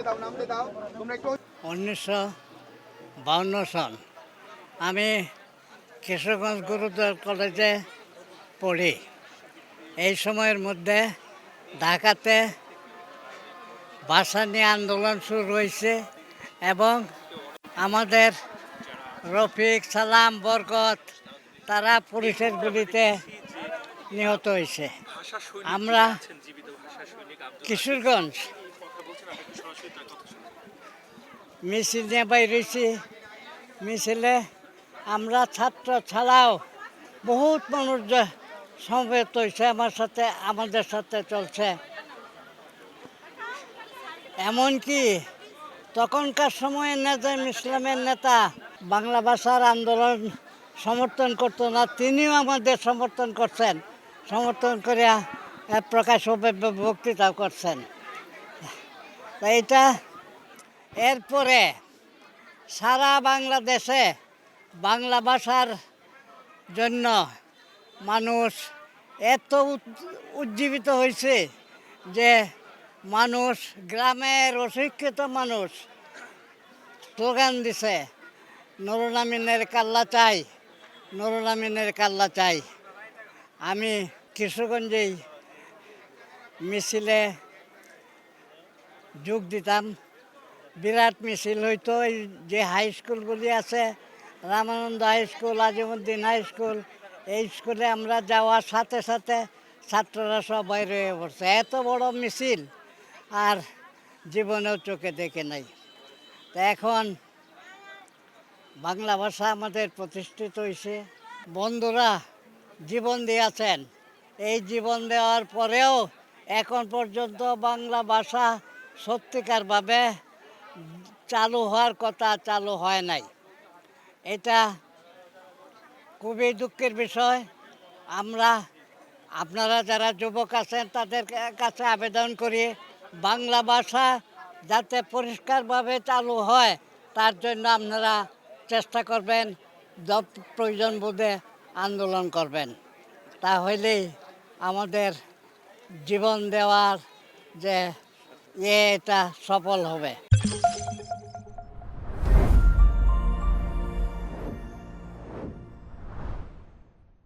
1952 সন আমি কিশোরগঞ্জ গুরুদার কলেজে পড়ি। এই সময়ের মধ্যে ঢাকাতে ভাষা নিয়ে আন্দোলন শুরু হয়েছে এবং আমাদের রফিক, সালাম, বরকত তারা পুলিশের গুলিতে নিহত হয়েছে। আমরা কিশোরগঞ্জ মিছিল নিয়ে বাইরেছি। মিছিলে আমরা ছাত্র ছাড়াও বহুত মানুষ সমবেত হয়েছে, আমাদের সাথে চলছে। এমনকি তখনকার সময়ে নেজাম ইসলামের নেতা বাংলা ভাষার আন্দোলন সমর্থন করতো না, তিনিও আমাদের সমর্থন করছেন, সমর্থন করে প্রকাশ্যভাবে বক্তৃতা করছেন। এইটা এরপরে সারা বাংলাদেশে বাংলা ভাষার জন্য মানুষ এত উজ্জীবিত হয়েছে যে মানুষ, গ্রামের অশিক্ষিত মানুষ স্লোগান দিছে, নুরুল আমিনের কাল্লা চাই, নুরুল আমিনের কাল্লা চাই। আমি কিশোরগঞ্জেই মিছিলে যোগ দিতাম। বিরাট মিছিল হইতো। এই যে হাই স্কুলগুলি আছে, Ramananda high school, Azimuddin high school, এই স্কুলে আমরা যাওয়ার সাথে সাথে ছাত্ররা সবাই রয়ে পড়ছে। এত বড় মিছিল আর জীবনেও চোখে দেখে নাই। তা এখন বাংলা ভাষা আমাদের প্রতিষ্ঠিত হয়েছে। বন্ধুরা জীবন দিয়েছেন। এই জীবন দেওয়ার পরেও এখন পর্যন্ত বাংলা ভাষা সত্যিকারভাবে চালু হওয়ার কথা চালু হয় নাই। এটা খুবই দুঃখের বিষয়। আপনারা যারা যুবক আছেন তাদের কাছে আবেদন করি, বাংলা ভাষা যাতে পরিষ্কারভাবে চালু হয় তার জন্য আপনারা চেষ্টা করবেন, প্রয়োজন বোধে আন্দোলন করবেন। তাহলেই আমাদের জীবন দেওয়ার যে এটা সফল হবে।